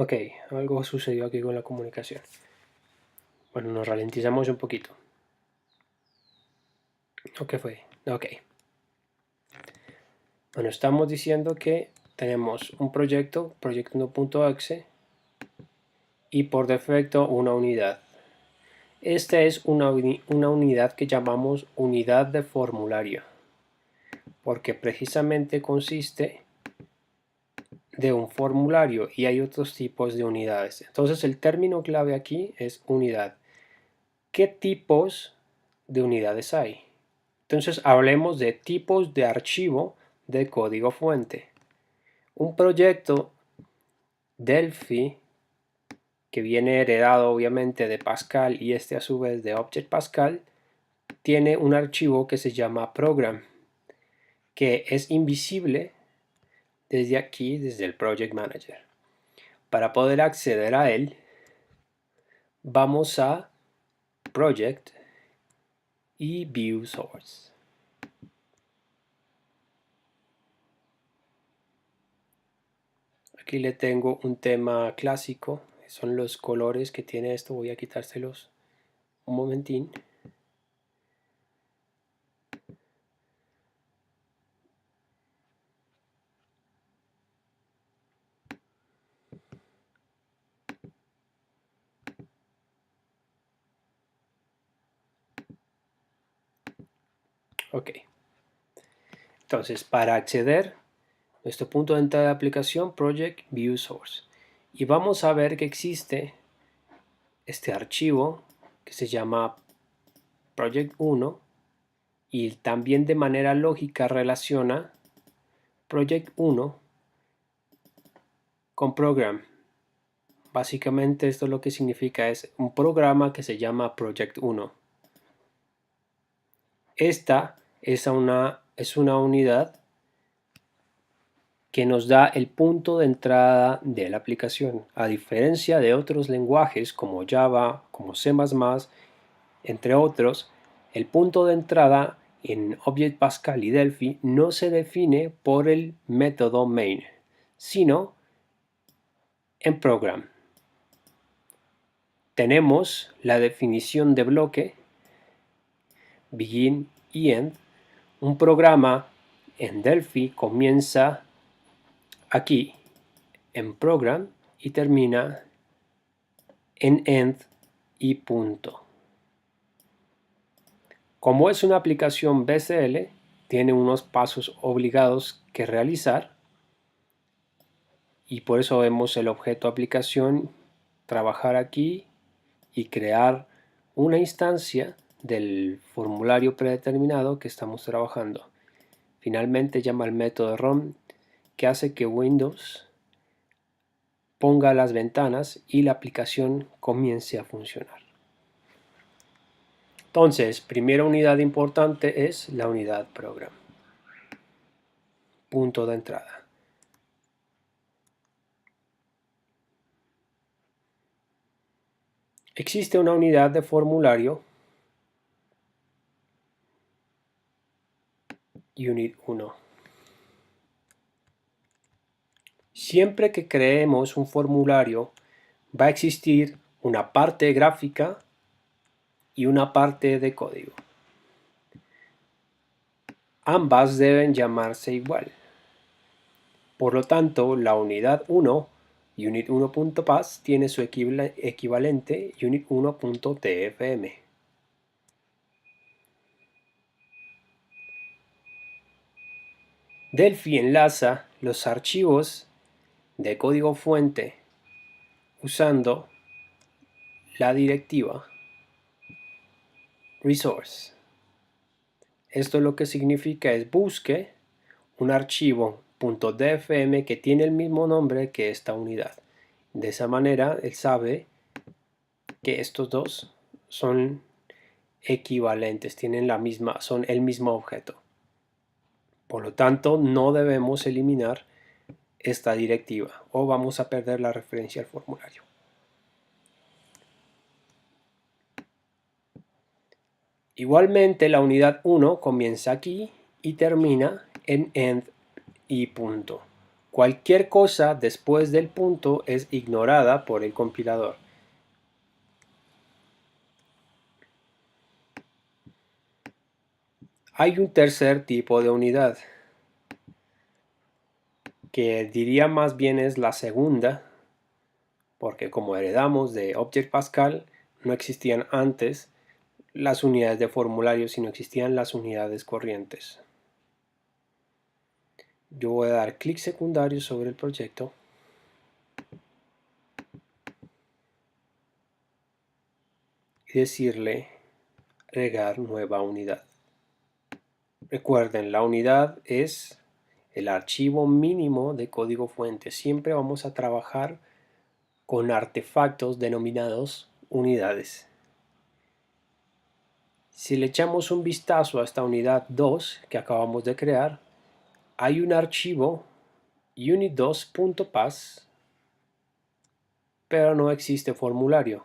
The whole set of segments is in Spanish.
Ok, algo sucedió aquí con la comunicación. Bueno, nos ralentizamos un poquito. ¿O qué fue? Ok. Bueno, estamos diciendo que tenemos un proyecto 1.exe, y por defecto una unidad. Esta es una unidad que llamamos unidad de formulario, porque precisamente consiste de un formulario y hay otros tipos de unidades. Entonces el término clave aquí es unidad. ¿Qué tipos de unidades hay? Entonces hablemos de tipos de archivo de código fuente. Un proyecto Delphi que viene heredado obviamente de Pascal y este a su vez de Object Pascal tiene un archivo que se llama program, que es invisible desde aquí, desde el Project Manager. Para poder acceder a él, vamos a Project y View Source. Aquí le tengo un tema clásico, son los colores que tiene esto, voy a quitárselos un momentín. Ok, entonces para acceder, nuestro punto de entrada de aplicación, Project View Source. Y vamos a ver que existe este archivo que se llama Project 1 y también de manera lógica relaciona Project 1 con Program. Básicamente esto lo que significa es un programa que se llama Project 1. Esta es una unidad que nos da el punto de entrada de la aplicación. A diferencia de otros lenguajes como Java, como C++, entre otros, el punto de entrada en Object Pascal y Delphi no se define por el método main, sino en program. Tenemos la definición de bloque, begin y end. Un programa en Delphi comienza aquí en program y termina en end y punto. Como es una aplicación BCL, tiene unos pasos obligados que realizar y por eso vemos el objeto aplicación trabajar aquí y crear una instancia del formulario predeterminado que estamos trabajando. Finalmente llama al método ROM que hace que Windows ponga las ventanas y la aplicación comience a funcionar. Entonces, primera unidad importante es la unidad program. Punto de entrada. Existe una unidad de formulario Unit 1. Siempre que creemos un formulario va a existir una parte gráfica y una parte de código. Ambas deben llamarse igual. Por lo tanto, la unidad 1, unit1.path, tiene su equivalente unit1.tfm. Delphi enlaza los archivos de código fuente usando la directiva resource. Esto lo que significa es busque un archivo .dfm que tiene el mismo nombre que esta unidad. De esa manera él sabe que estos dos son equivalentes, son el mismo objeto. Por lo tanto, no debemos eliminar esta directiva o vamos a perder la referencia al formulario. Igualmente, la unidad 1 comienza aquí y termina en end y punto. Cualquier cosa después del punto es ignorada por el compilador. Hay un tercer tipo de unidad, que diría más bien es la segunda, porque como heredamos de Object Pascal, no existían antes las unidades de formulario, sino existían las unidades corrientes. Yo voy a dar clic secundario sobre el proyecto y decirle agregar nueva unidad. Recuerden, la unidad es el archivo mínimo de código fuente. Siempre vamos a trabajar con artefactos denominados unidades. Si le echamos un vistazo a esta unidad 2 que acabamos de crear, hay un archivo unit2.pas, pero no existe formulario.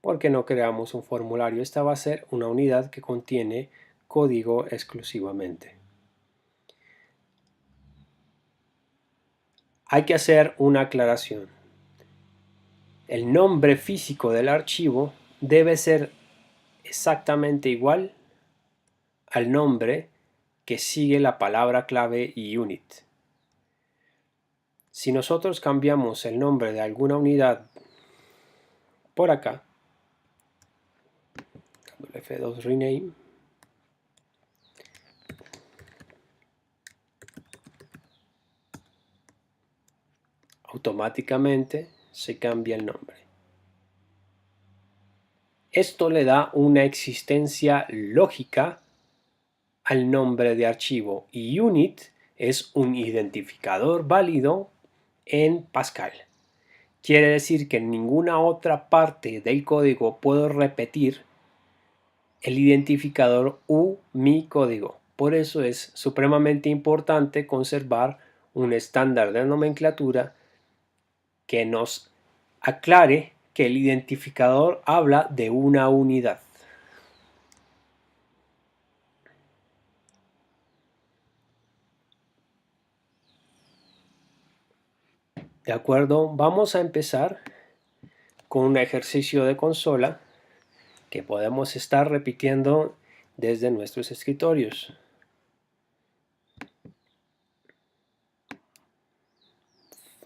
¿Por qué no creamos un formulario? Esta va a ser una unidad que contiene código exclusivamente. Hay que hacer una aclaración. El nombre físico del archivo debe ser exactamente igual al nombre que sigue la palabra clave unit. Si nosotros cambiamos el nombre de alguna unidad por acá, F2 rename, automáticamente se cambia el nombre. Esto le da una existencia lógica al nombre de archivo y unit es un identificador válido en Pascal. Quiere decir que en ninguna otra parte del código puedo repetir el identificador u mi código. Por eso es supremamente importante conservar un estándar de nomenclatura que nos aclare que el identificador habla de una unidad. ¿De acuerdo? Vamos a empezar con un ejercicio de consola que podemos estar repitiendo desde nuestros escritorios.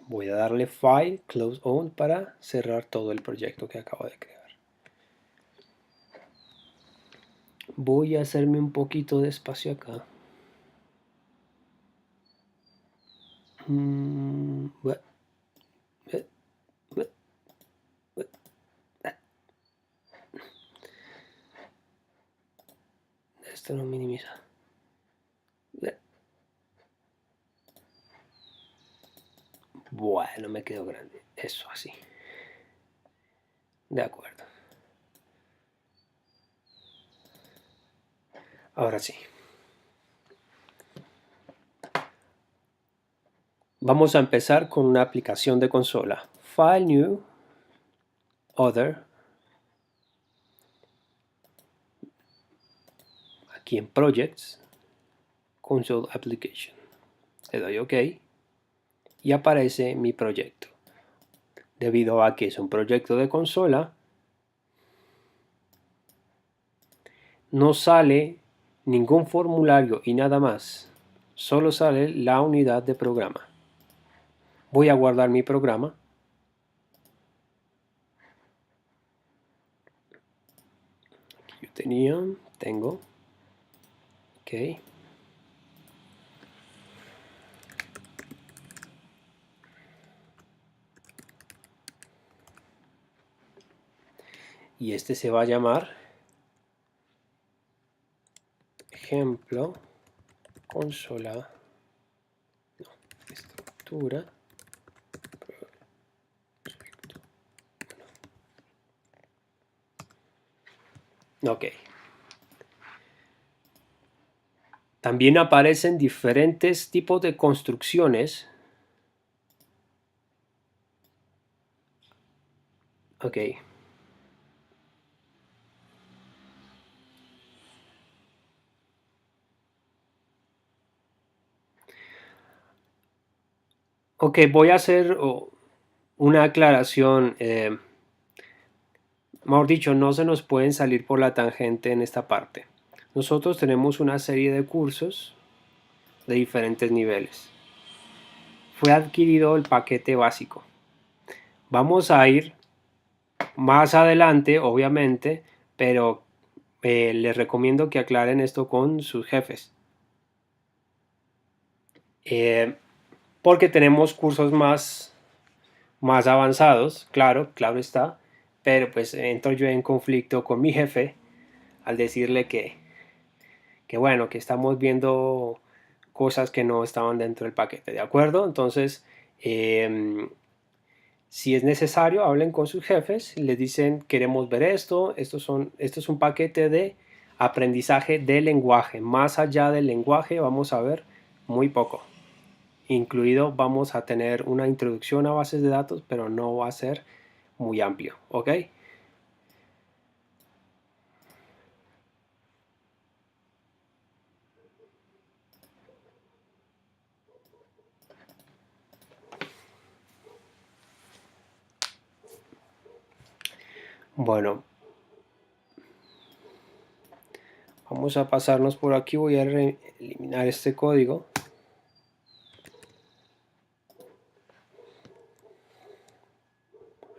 Voy a darle File, Close On para cerrar todo el proyecto que acabo de crear. Voy a hacerme un poquito de espacio acá. Esto no minimiza. Bueno, me quedó grande. Eso así. De acuerdo. Ahora sí. Vamos a empezar con una aplicación de consola. File New, Other. Aquí en Projects, Console Application. Le doy OK y aparece mi proyecto. Debido a que es un proyecto de consola, no sale ningún formulario y nada más. Solo sale la unidad de programa. Voy a guardar mi programa. Aquí yo tengo. OK. Y este se va a llamar ejemplo consola, no, estructura, proyecto. OK. También aparecen diferentes tipos de construcciones. OK. Ok, voy a hacer una aclaración. Mejor dicho, no se nos pueden salir por la tangente en esta parte. Nosotros tenemos una serie de cursos de diferentes niveles. Fue adquirido el paquete básico. Vamos a ir más adelante, obviamente, pero les recomiendo que aclaren esto con sus jefes. Porque tenemos cursos más avanzados, claro está, pero pues entro yo en conflicto con mi jefe al decirle que bueno, que estamos viendo cosas que no estaban dentro del paquete, ¿de acuerdo? Entonces, si es necesario, hablen con sus jefes, les dicen, queremos ver esto, esto es un paquete de aprendizaje de lenguaje. Más allá del lenguaje vamos a ver muy poco. Incluido vamos a tener una introducción a bases de datos, pero no va a ser muy amplio, ¿ok? Bueno, vamos a pasarnos por aquí, voy a eliminar este código.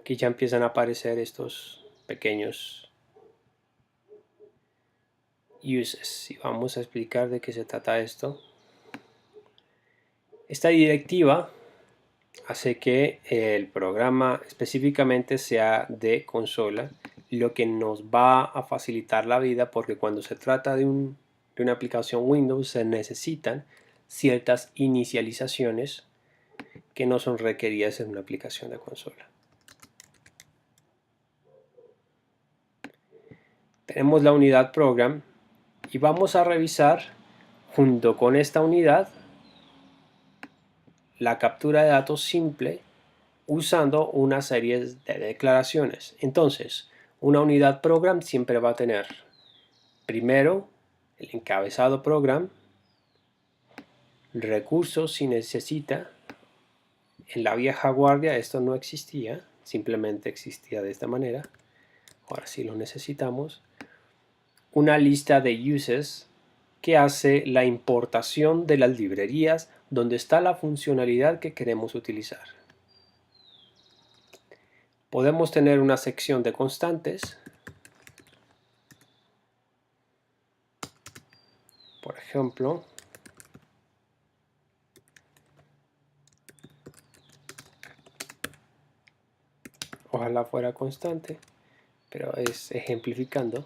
Aquí ya empiezan a aparecer estos pequeños uses y vamos a explicar de qué se trata esto. Esta directiva hace que el programa específicamente sea de consola, lo que nos va a facilitar la vida porque cuando se trata de una aplicación Windows se necesitan ciertas inicializaciones que no son requeridas en una aplicación de consola. Tenemos la unidad program y vamos a revisar junto con esta unidad la captura de datos simple usando una serie de declaraciones. Entonces, una unidad program siempre va a tener primero el encabezado program, recursos si necesita. En la vieja guardia esto no existía, simplemente existía de esta manera. Ahora sí lo necesitamos. Una lista de uses que hace la importación de las librerías donde está la funcionalidad que queremos utilizar. Podemos tener una sección de constantes. Por ejemplo, ojalá fuera constante, pero es ejemplificando.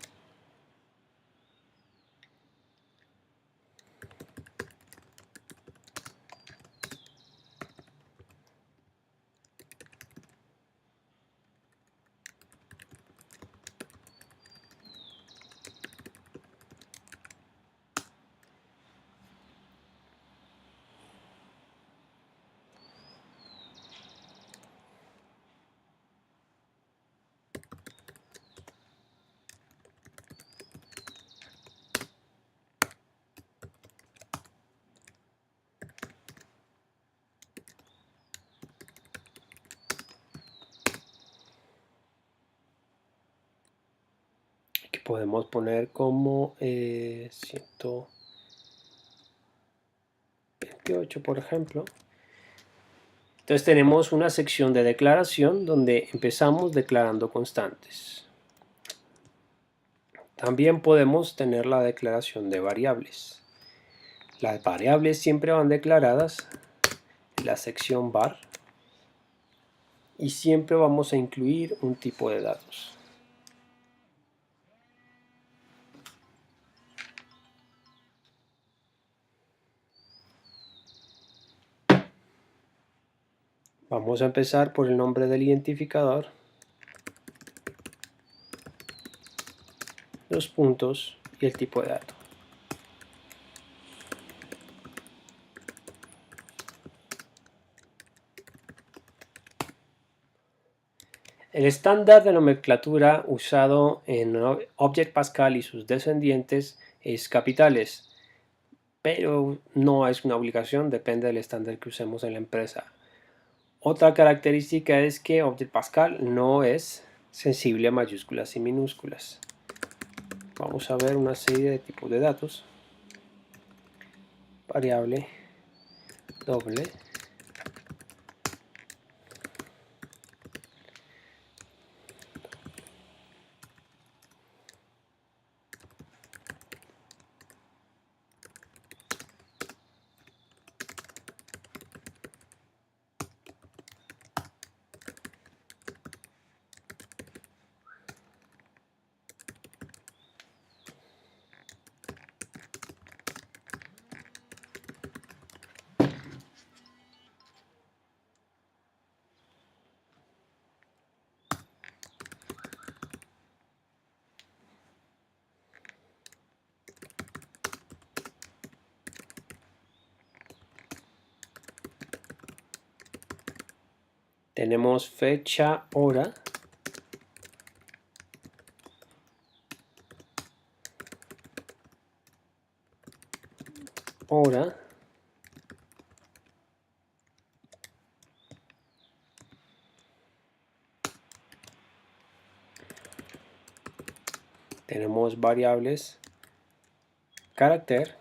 Que podemos poner como 128, por ejemplo. Entonces tenemos una sección de declaración donde empezamos declarando constantes. También podemos tener la declaración de variables. Las variables siempre van declaradas en la sección var y siempre vamos a incluir un tipo de datos. Vamos a empezar por el nombre del identificador, los puntos y el tipo de dato. El estándar de nomenclatura usado en Object Pascal y sus descendientes es capitales, pero no es una obligación, depende del estándar que usemos en la empresa. Otra característica es que Object Pascal no es sensible a mayúsculas y minúsculas. Vamos a ver una serie de tipos de datos. Variable doble. Tenemos fecha, hora. Hora. Tenemos variables carácter.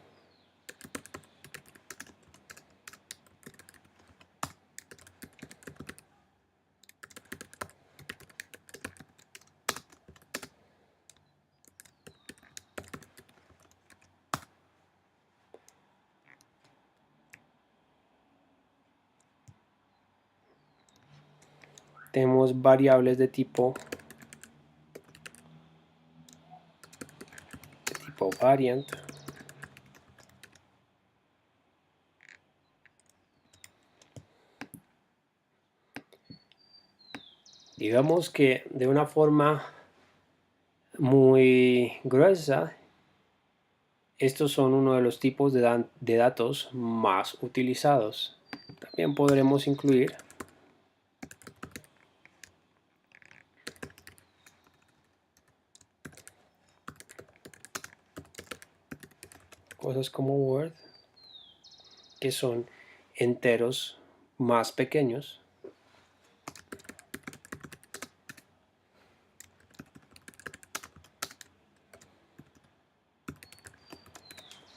Tenemos variables de tipo variant. Digamos que de una forma muy gruesa, estos son uno de los tipos de datos más utilizados. También podremos incluir cosas como Word, que son enteros más pequeños.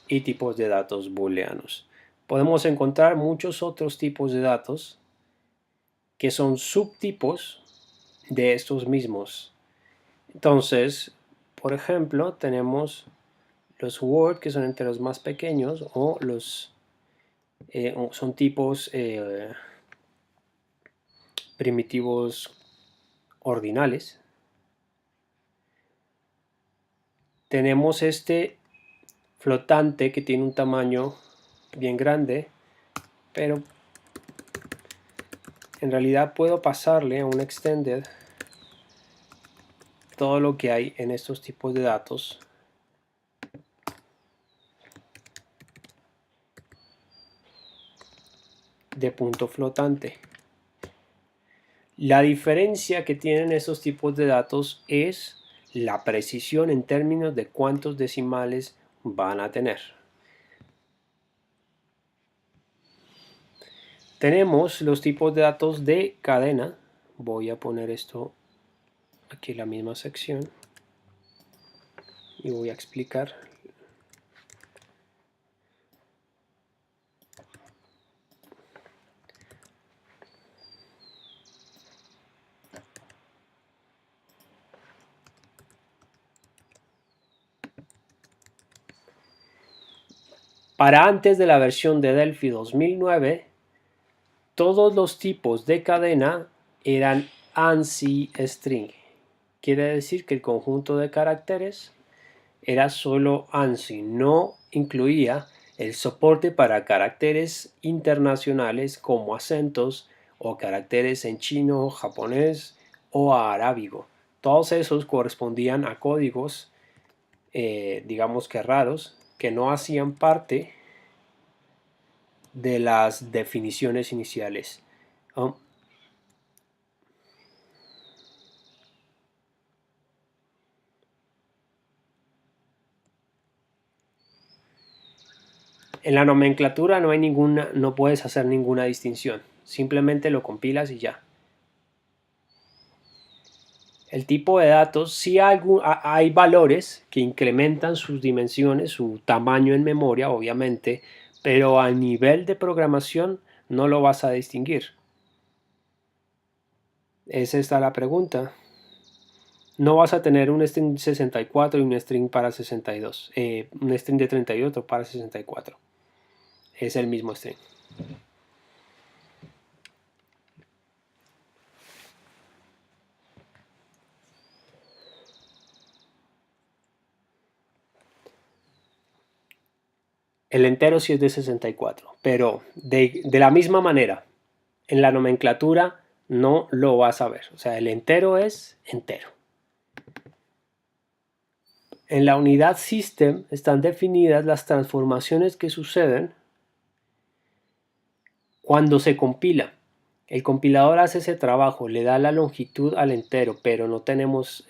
Y tipos de datos booleanos. Podemos encontrar muchos otros tipos de datos que son subtipos de estos mismos. Entonces, por ejemplo, tenemos los Word, que son enteros más pequeños, o son tipos primitivos ordinales. Tenemos este flotante que tiene un tamaño bien grande, pero en realidad puedo pasarle a un extended todo lo que hay en estos tipos de datos de punto flotante. La diferencia que tienen esos tipos de datos es la precisión en términos de cuántos decimales van a tener. Tenemos los tipos de datos de cadena. Voy a poner esto aquí en la misma sección y voy a explicar. Para antes de la versión de Delphi 2009, todos los tipos de cadena eran ANSI string. Quiere decir que el conjunto de caracteres era solo ANSI, no incluía el soporte para caracteres internacionales como acentos o caracteres en chino, japonés o arábigo. Todos esos correspondían a códigos, digamos que raros, que no hacían parte de las definiciones iniciales. En la nomenclatura no puedes hacer ninguna distinción. simplemente lo compilas y ya. El tipo de datos, sí hay valores que incrementan sus dimensiones, su tamaño en memoria, obviamente, pero a nivel de programación no lo vas a distinguir. Esa está la pregunta. No vas a tener un string 64 y un string para 62, un string de 38 para 64. Es el mismo string. El entero sí es de 64, pero de la misma manera, en la nomenclatura no lo vas a ver. O sea, el entero es entero. En la unidad system están definidas las transformaciones que suceden cuando se compila. El compilador hace ese trabajo, le da la longitud al entero, pero no tenemos...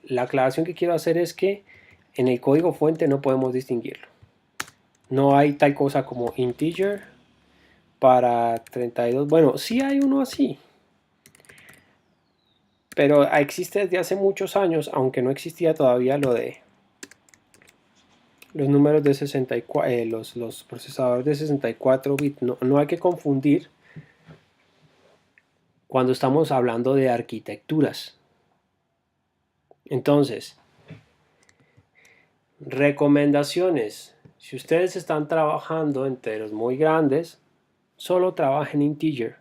la aclaración que quiero hacer es que en el código fuente no podemos distinguirlo. No hay tal cosa como integer para 32. Bueno, sí hay uno así, pero existe desde hace muchos años, aunque no existía todavía lo de los números de 64, los procesadores de 64 bits. No hay que confundir cuando estamos hablando de arquitecturas. Entonces, recomendaciones. Si ustedes están trabajando enteros muy grandes, solo trabajen integer.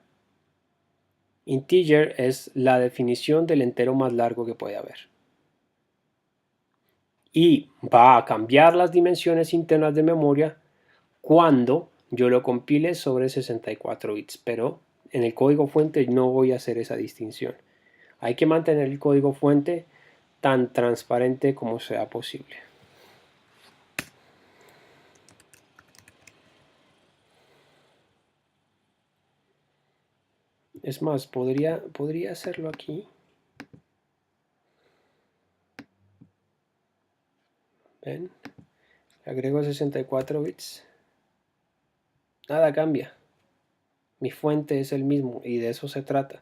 Integer es la definición del entero más largo que puede haber. Y va a cambiar las dimensiones internas de memoria cuando yo lo compile sobre 64 bits, pero en el código fuente no voy a hacer esa distinción. Hay que mantener el código fuente tan transparente como sea posible. Es más, podría hacerlo aquí. ¿Ven? Agrego 64 bits. Nada cambia. Mi fuente es el mismo y de eso se trata.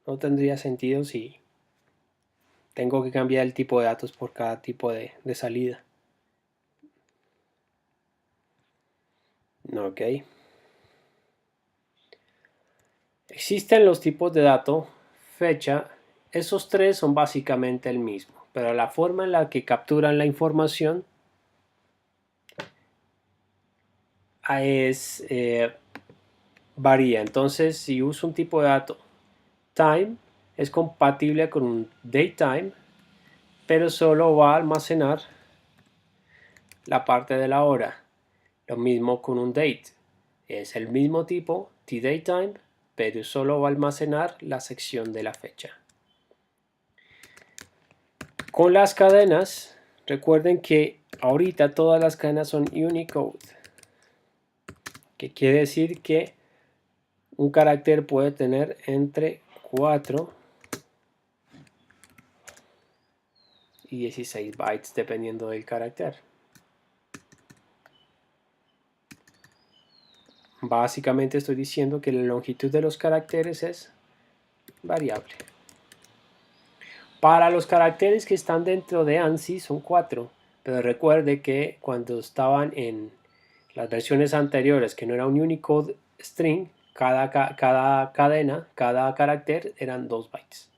No tendría sentido si tengo que cambiar el tipo de datos por cada tipo de salida. Ok. Existen los tipos de dato, fecha. Esos tres son básicamente el mismo, pero la forma en la que capturan la información varía. Entonces, si uso un tipo de dato time, es compatible con un datetime, pero solo va a almacenar la parte de la hora. Lo mismo con un date. Es el mismo tipo, tDatetime, pero solo va a almacenar la sección de la fecha. Con las cadenas, recuerden que ahorita todas las cadenas son Unicode, que quiere decir que un carácter puede tener entre 4 y 16 bytes dependiendo del carácter. Básicamente estoy diciendo que la longitud de los caracteres es variable. Para los caracteres que están dentro de ANSI son 4, pero recuerde que cuando estaban en las versiones anteriores, que no era un Unicode string, cada cadena, cada carácter eran 2 bytes.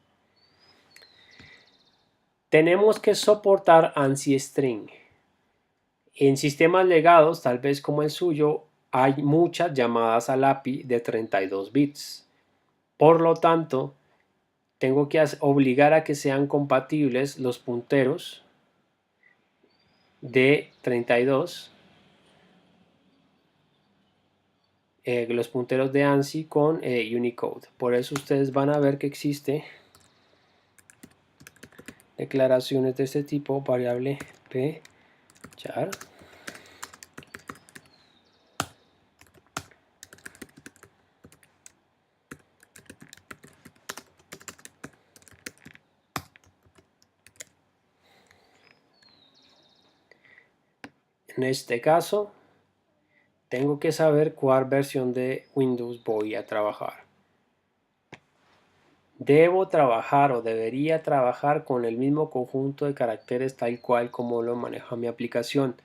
Tenemos que soportar ANSI string. En sistemas legados, tal vez como el suyo, hay muchas llamadas al API de 32 bits. Por lo tanto, tengo que obligar a que sean compatibles los punteros de 32, los punteros de ANSI con Unicode. Por eso ustedes van a ver que existe declaraciones de este tipo, variable p char. En este caso tengo que saber cuál versión de Windows voy a trabajar. Debo trabajar o debería trabajar con el mismo conjunto de caracteres tal cual como lo maneja mi aplicación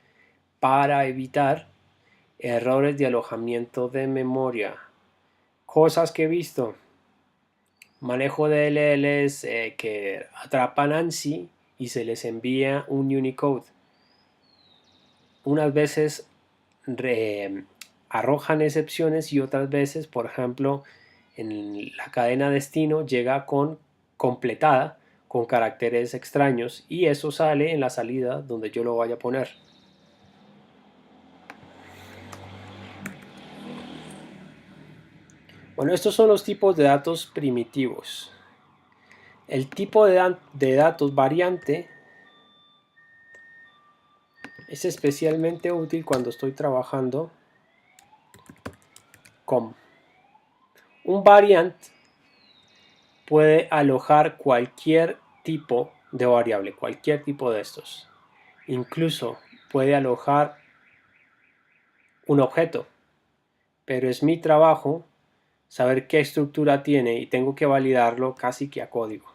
para evitar errores de alojamiento de memoria. Cosas que he visto. Manejo de DLLs que atrapan ANSI y se les envía un Unicode. Unas veces arrojan excepciones y otras veces, por ejemplo, en la cadena destino llega completada con caracteres extraños y eso sale en la salida donde yo lo vaya a poner. Bueno, estos son los tipos de datos primitivos. El tipo de datos variante es especialmente útil cuando estoy trabajando con un variant. Puede alojar cualquier tipo de variable, cualquier tipo de estos. Incluso puede alojar un objeto, pero es mi trabajo saber qué estructura tiene y tengo que validarlo casi que a código.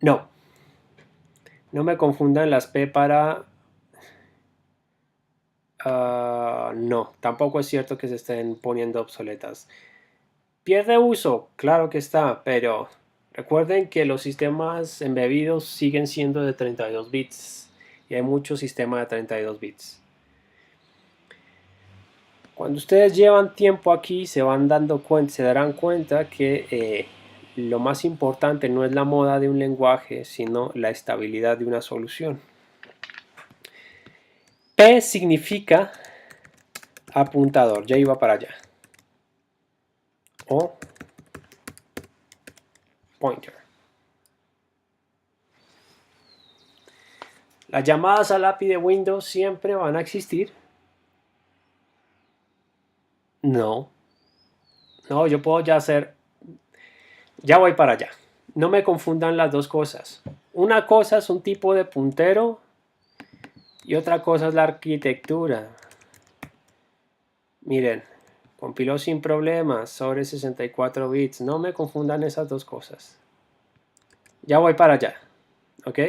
No me confundan las P para... no, tampoco es cierto que se estén poniendo obsoletas. ¿Pierde uso? Claro que está, pero recuerden que los sistemas embebidos siguen siendo de 32 bits y hay muchos sistemas de 32 bits. Cuando ustedes llevan tiempo aquí se darán cuenta que lo más importante no es la moda de un lenguaje, sino la estabilidad de una solución. P significa apuntador, ya iba para allá. O pointer. Las llamadas al API de Windows siempre van a existir. No, yo puedo ya hacer, ya voy para allá. No me confundan las dos cosas. Una cosa es un tipo de puntero y otra cosa es la arquitectura. Miren, compiló sin problemas sobre 64 bits. No me confundan esas dos cosas. Ya voy para allá. ¿Ok?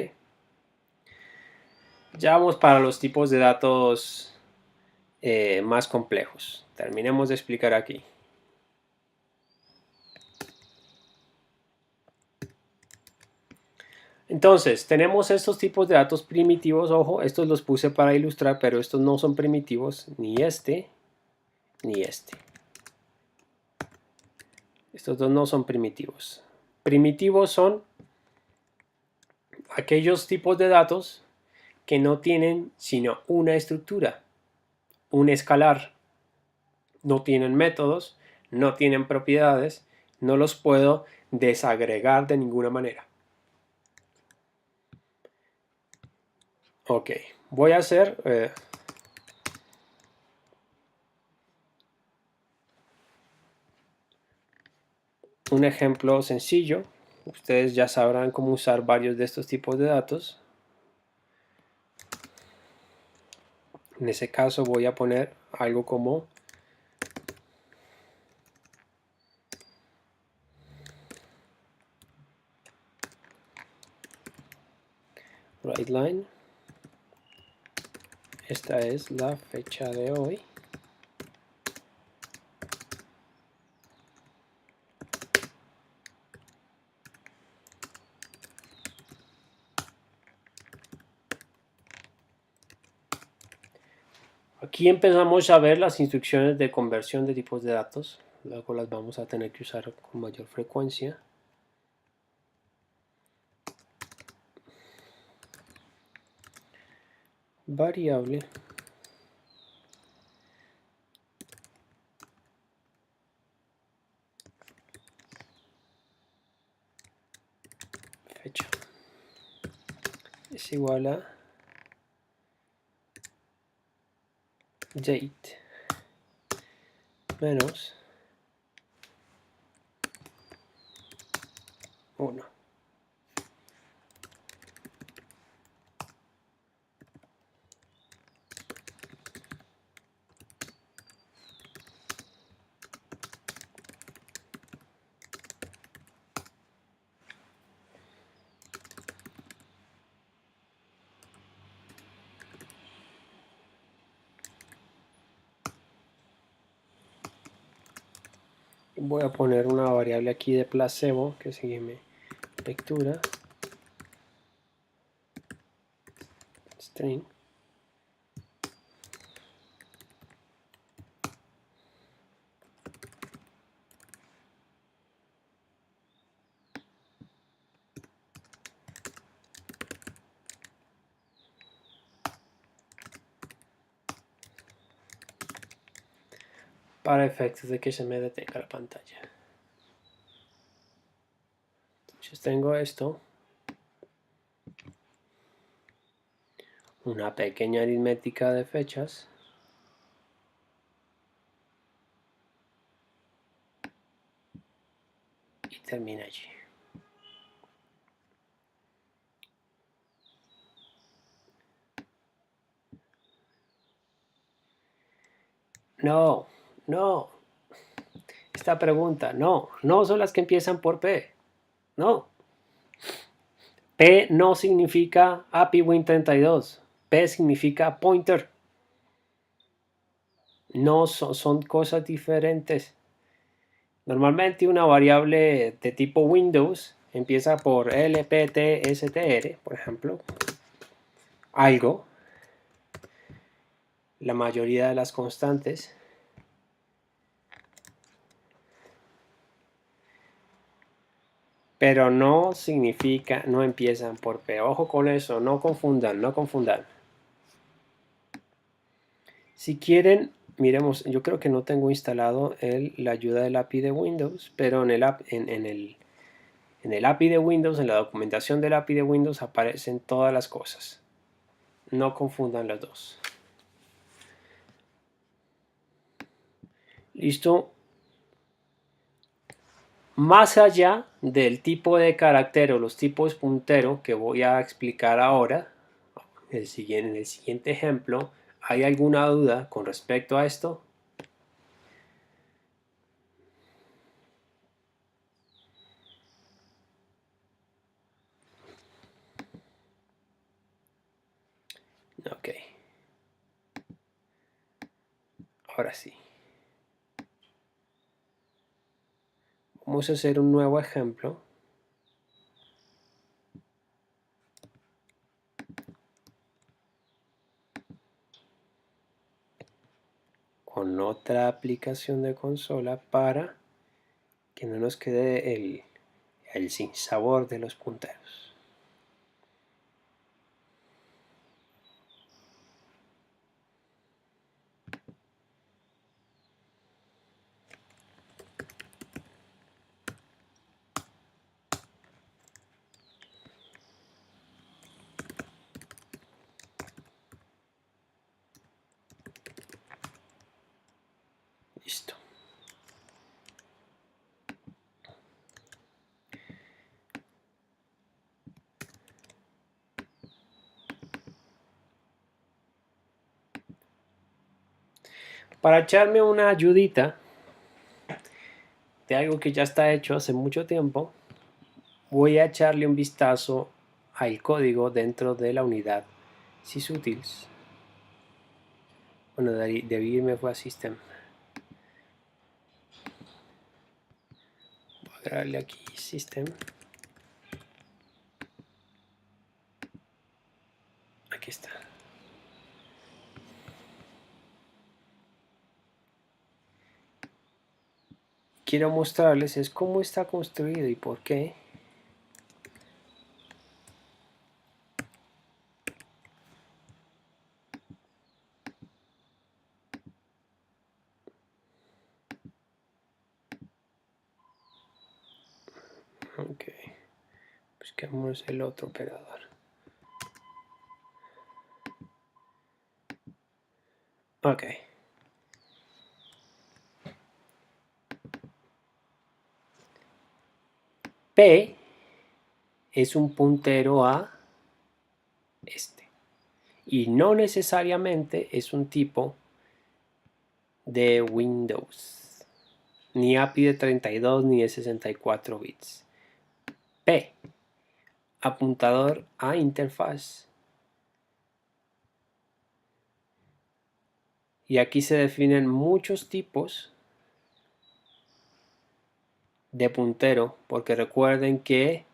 Ya vamos para los tipos de datos más complejos. Terminemos de explicar aquí. Entonces, tenemos estos tipos de datos primitivos. Ojo, estos los puse para ilustrar, pero estos no son primitivos, ni este, ni este. Estos dos no son primitivos. Primitivos son aquellos tipos de datos que no tienen sino una estructura, un escalar. No tienen métodos, no tienen propiedades, no los puedo desagregar de ninguna manera. Ok, voy a hacer un ejemplo sencillo. Ustedes ya sabrán cómo usar varios de estos tipos de datos. En ese caso voy a poner algo como WriteLine. Esta es la fecha de hoy. Aquí empezamos a ver las instrucciones de conversión de tipos de datos. Luego las vamos a tener que usar con mayor frecuencia. Variable. Fecha. Es igual a date menos 1. voy a poner una variable aquí de placebo que se llame lectura string. Para efectos de que se me detenga la pantalla. Entonces tengo esto, una pequeña aritmética de fechas, y termina allí. No, no, esta pregunta, no son las que empiezan por P, no. P no significa API Win32, P significa pointer. No son cosas diferentes. Normalmente una variable de tipo Windows empieza por lptstr, por ejemplo, algo, la mayoría de las constantes, pero no significa, no empiezan por P. Ojo con eso, no confundan, no confundan. Si quieren, miremos, yo creo que no tengo instalado la ayuda del API de Windows, pero en el API de Windows, en la documentación del API de Windows aparecen todas las cosas. No confundan las dos. ¿Listo? Más allá del tipo de carácter o los tipos puntero que voy a explicar ahora, en el siguiente ejemplo, ¿hay alguna duda con respecto a esto? Ok. Ahora sí. Vamos a hacer un nuevo ejemplo. Con otra aplicación de consola para que no nos quede el sinsabor de los punteros. Listo. Para echarme una ayudita de algo que ya está hecho hace mucho tiempo, voy a echarle un vistazo al código dentro de la unidad sysutils. Bueno, debí irme fue a System. Voy a darle aquí System. Aquí está. Quiero mostrarles es cómo está construido y por qué. Ok, busquemos el otro operador. Ok. P es un puntero a este. Y no necesariamente es un tipo de Windows. Ni API de 32 ni de 64 bits. P, apuntador a interfaz. Y aquí se definen muchos tipos de puntero, porque recuerden que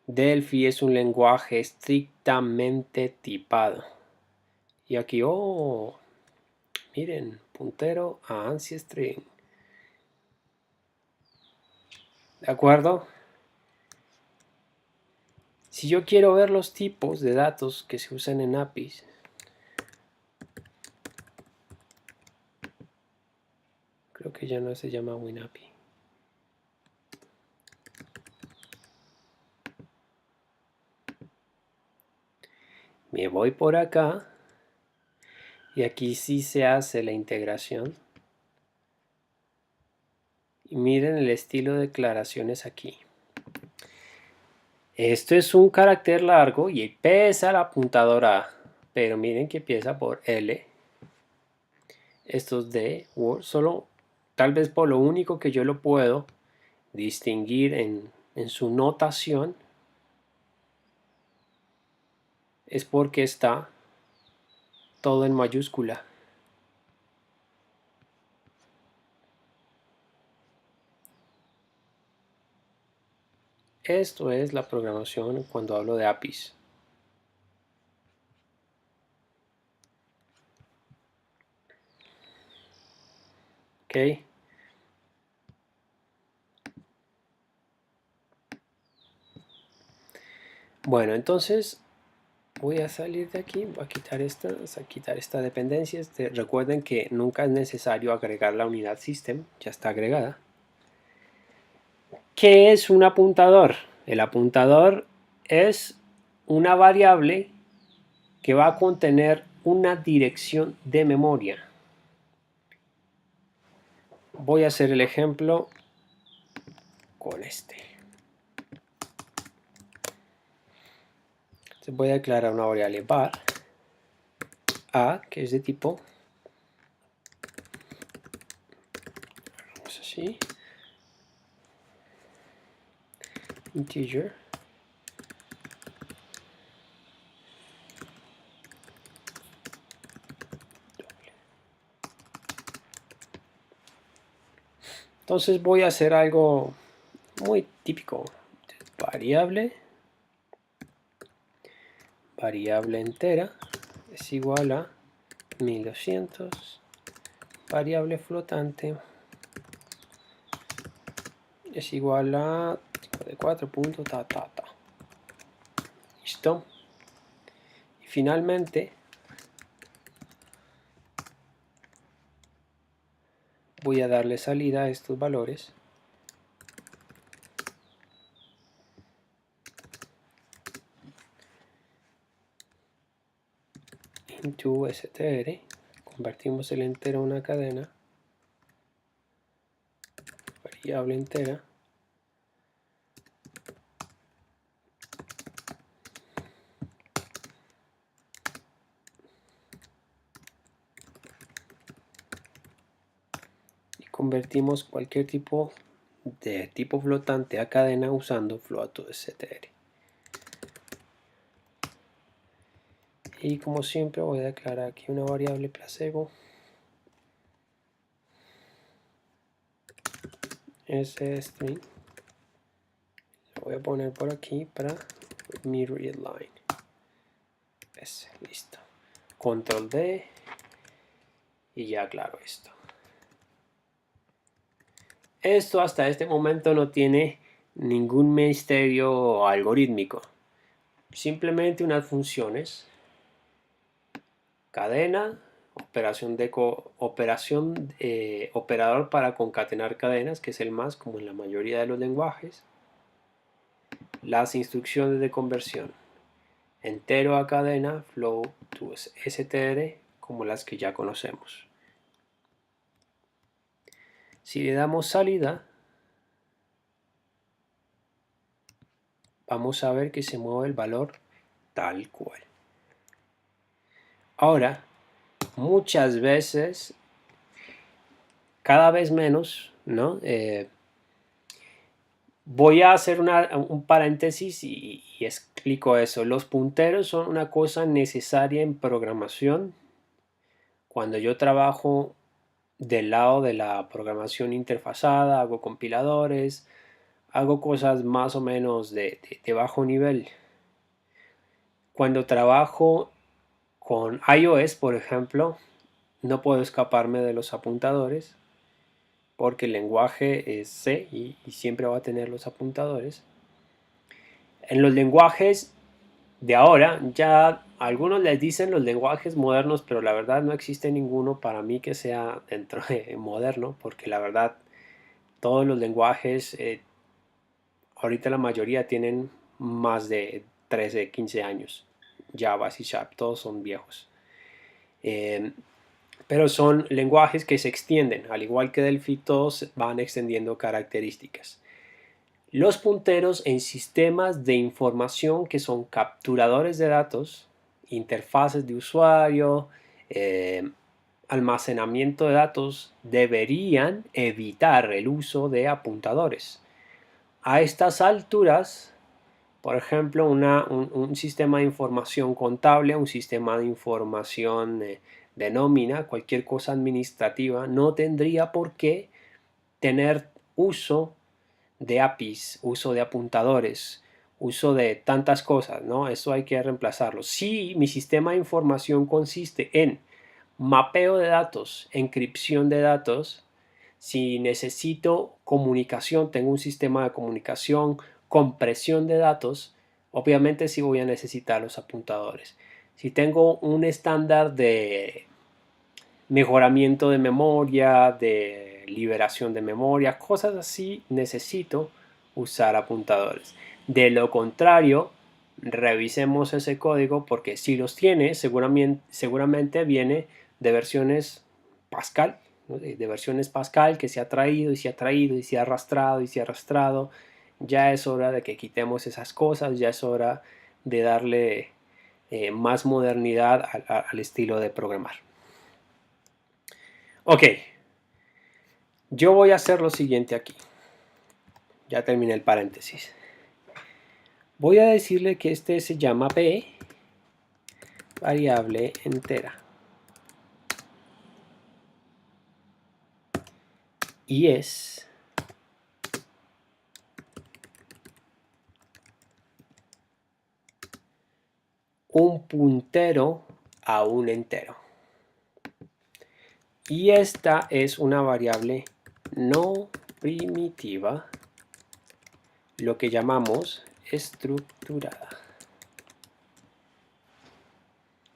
Delphi es un lenguaje estrictamente tipado. Y aquí, oh, miren, puntero a ANSI string. ¿De acuerdo? Si yo quiero ver los tipos de datos que se usan en APIs, creo que ya no se llama WinAPI. Me voy por acá y aquí sí se hace la integración. Y miren el estilo de declaraciones aquí. Esto es un carácter largo y pesa la apuntadora A, pero miren que empieza por L. Esto es de Word, solo tal vez por lo único que yo lo puedo distinguir en su notación es porque está todo en mayúscula. Esto es la programación cuando hablo de APIs. ¿Ok? Bueno, entonces voy a salir de aquí, voy a quitar esta dependencia. Recuerden que nunca es necesario agregar la unidad system, ya está agregada. ¿Qué es un apuntador? El apuntador es una variable que va a contener una dirección de memoria. Voy a hacer el ejemplo con este. Entonces voy a declarar una variable var a, que es de tipo, vamos así, integer. Entonces voy a hacer algo muy típico. Variable entera es igual a 1200. Variable flotante es igual a 4 puntos, listo. Y finalmente voy a darle salida a estos valores. Into str, convertimos el entero en una cadena, variable entera, y convertimos cualquier tipo de tipo flotante a cadena usando float2str. Y como siempre voy a declarar aquí una variable placebo string. Lo voy a poner por aquí para mi readline. Listo. Control D y ya aclaro esto. Esto hasta este momento no tiene ningún misterio algorítmico. Simplemente unas funciones. Cadena, operador para concatenar cadenas, que es el más como en la mayoría de los lenguajes. Las instrucciones de conversión. Entero a cadena, float to str, como las que ya conocemos. Si le damos salida, vamos a ver que se mueve el valor tal cual. Ahora, muchas veces, cada vez menos, ¿no? Voy a hacer un paréntesis y explico eso. Los punteros son una cosa necesaria en programación. Cuando yo trabajo del lado de la programación interfazada, hago compiladores, hago cosas más o menos de bajo nivel. Cuando trabajo con iOS, por ejemplo, no puedo escaparme de los apuntadores porque el lenguaje es C y siempre va a tener los apuntadores. En los lenguajes de ahora, ya algunos les dicen los lenguajes modernos, pero la verdad no existe ninguno para mí que sea dentro de moderno, porque la verdad todos los lenguajes, ahorita la mayoría tienen más de 13, 15 años. Java, C Sharp, todos son viejos. Eh, pero son lenguajes que se extienden, al igual que Delphi, todos van extendiendo características. Los punteros en sistemas de información que son capturadores de datos, interfaces de usuario, eh, almacenamiento de datos, deberían evitar el uso de apuntadores. A estas alturas, por ejemplo, un sistema de información contable, un sistema de información de nómina, cualquier cosa administrativa, no tendría por qué tener uso de APIs, uso de apuntadores, uso de tantas cosas, ¿no? Eso hay que reemplazarlo. Si mi sistema de información consiste en mapeo de datos, encripción de datos, si necesito comunicación, tengo un sistema de comunicación, compresión de datos, obviamente sí voy a necesitar los apuntadores. Si tengo un estándar de mejoramiento de memoria, de liberación de memoria, cosas así, necesito usar apuntadores. De lo contrario, revisemos ese código porque si los tiene, seguramente viene de versiones Pascal, ¿no? de versiones Pascal que se ha traído y se ha traído y se ha arrastrado y se ha arrastrado. Ya es hora de que quitemos esas cosas, ya es hora de darle más modernidad al estilo de programar. Ok, yo voy a hacer lo siguiente aquí. Ya terminé el paréntesis. Voy a decirle que este se llama p, variable entera. Y es un puntero a un entero. Y esta es una variable no primitiva, lo que llamamos estructurada.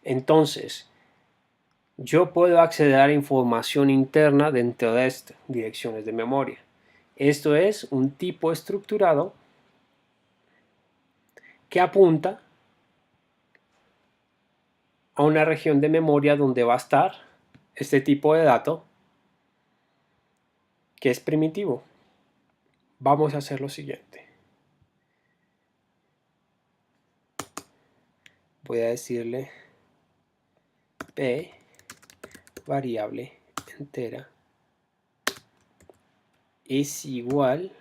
Entonces, yo puedo acceder a información interna dentro de estas direcciones de memoria. Esto es un tipo estructurado que apunta a una región de memoria donde va a estar este tipo de dato que es primitivo. Vamos a hacer lo siguiente. Voy a decirle p, variable entera, es igual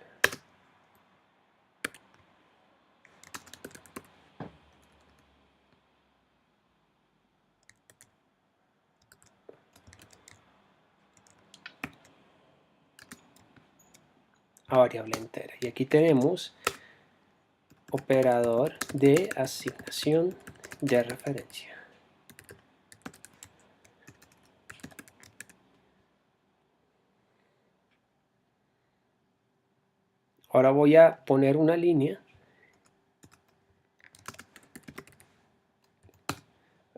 a variable entera. Y aquí tenemos operador de asignación de referencia. Ahora voy a poner una línea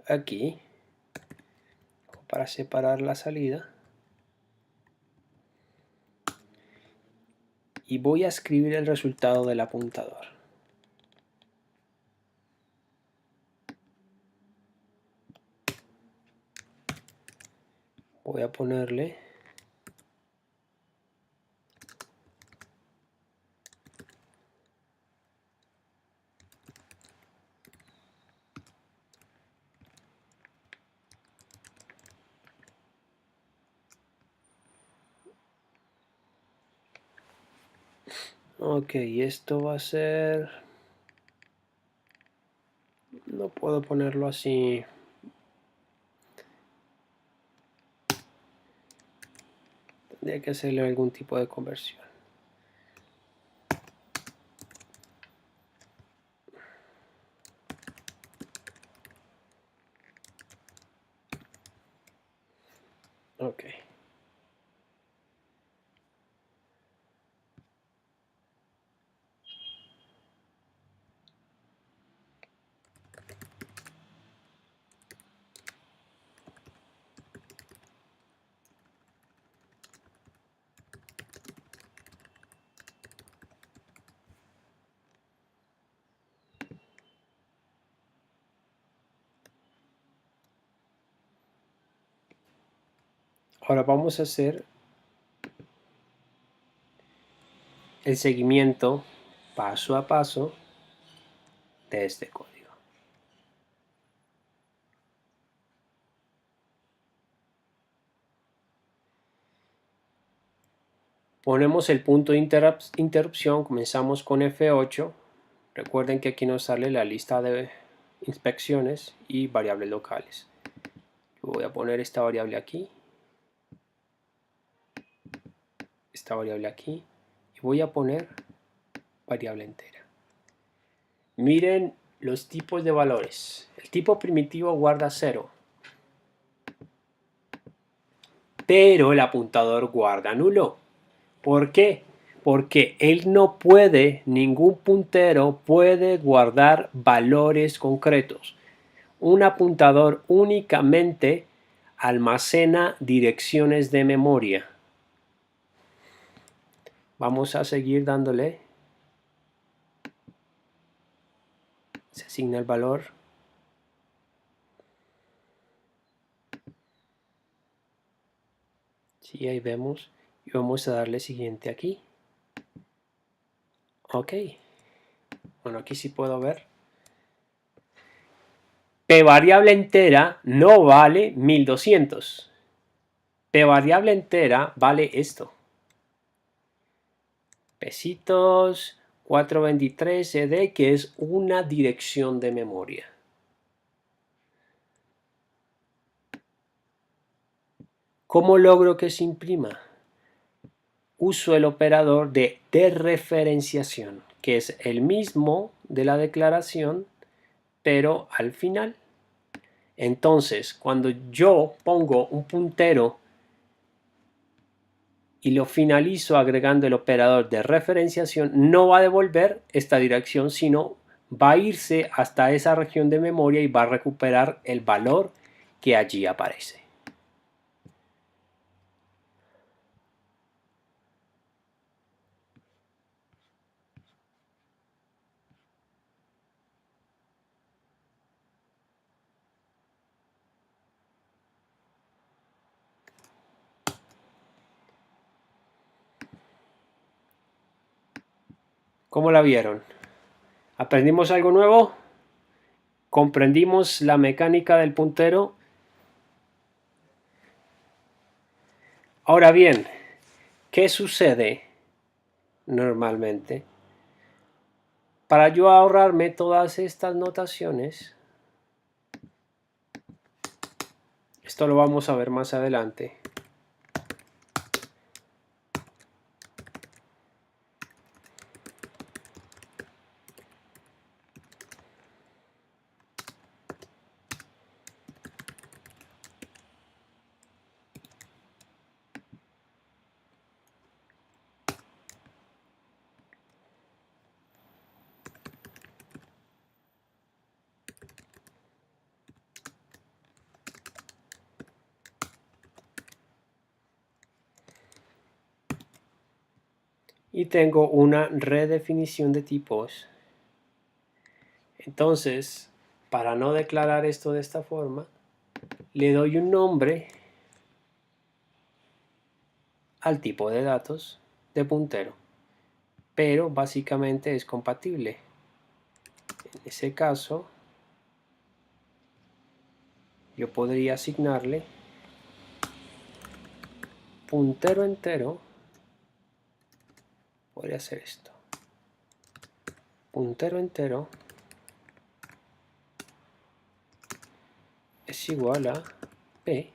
aquí para separar la salida. Y voy a escribir el resultado del apuntador. Voy a ponerle ok, esto va a ser, no puedo ponerlo así, Tendría que hacerle algún tipo de conversión. Ok. Ahora vamos a hacer el seguimiento paso a paso de este código. Ponemos el punto de interrupción, comenzamos con F8. Recuerden que aquí nos sale la lista de inspecciones y variables locales. Yo voy a poner esta variable aquí, esta variable aquí, y voy a poner variable entera. Miren los tipos de valores. El tipo primitivo guarda 0, pero el apuntador guarda nulo. ¿Por qué? Porque él no puede, ningún puntero puede guardar valores concretos. Un apuntador únicamente almacena direcciones de memoria. Vamos a seguir dándole. Se asigna el valor. Sí, ahí vemos. Y vamos a darle siguiente aquí. Ok. Bueno, aquí sí puedo ver. P variable entera no vale 1200. P variable entera vale esto. Pesitos 423 ed, que es una dirección de memoria. ¿Cómo logro que se imprima? Uso el operador de dereferenciación, que es el mismo de la declaración, pero al final. Entonces, cuando yo pongo un puntero y lo finalizo agregando el operador de referenciación, no va a devolver esta dirección, sino va a irse hasta esa región de memoria y va a recuperar el valor que allí aparece. ¿Cómo la vieron? ¿Aprendimos algo nuevo? ¿Comprendimos la mecánica del puntero? Ahora bien, ¿qué sucede normalmente? Para yo ahorrarme todas estas notaciones, esto lo vamos a ver más adelante. Y tengo una redefinición de tipos. Entonces, para no declarar esto de esta forma, le doy un nombre al tipo de datos de puntero, pero básicamente es compatible. En ese caso, yo podría asignarle puntero entero. Podría hacer esto. Puntero entero es igual a P.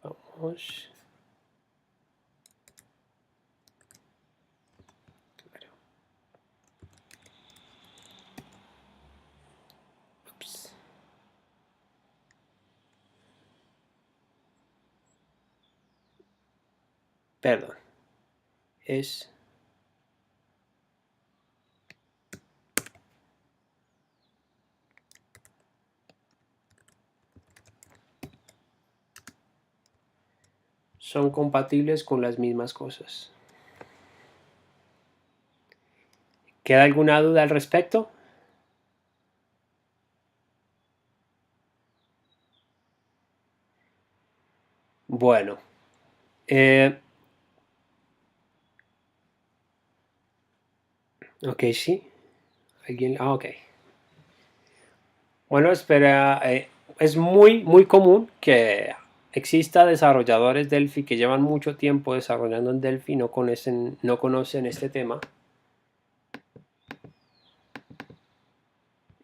Vamos Ups. Perdón, es son compatibles con las mismas cosas. ¿Queda alguna duda al respecto? Bueno, ok, sí. ¿Alguien? Ah, ok. Bueno, espera, es muy común que exista desarrolladores Delphi que llevan mucho tiempo desarrollando en Delphi y no conocen este tema.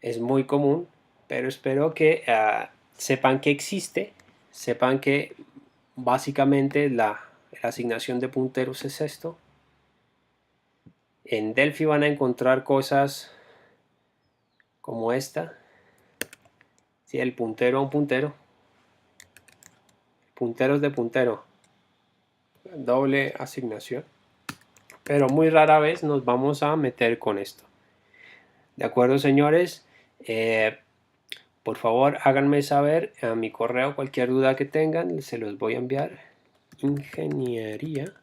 Es muy común, pero espero que sepan que existe, sepan que básicamente la asignación de punteros es esto. En Delphi van a encontrar cosas como esta. Sí, el puntero a un puntero. Punteros de puntero. Doble asignación. Pero muy rara vez nos vamos a meter con esto. ¿De acuerdo, señores? Por favor, háganme saber a mi correo cualquier duda que tengan. Se los voy a enviar. Ingeniería.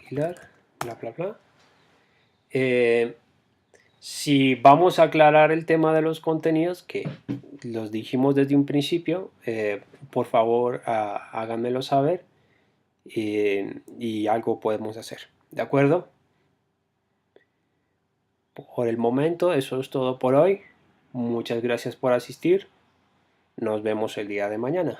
Aguilar, bla, bla, bla. Si vamos a aclarar el tema de los contenidos, que los dijimos desde un principio, por favor háganmelo saber y algo podemos hacer. ¿De acuerdo? Por el momento, eso es todo por hoy. Muchas gracias por asistir. Nos vemos el día de mañana.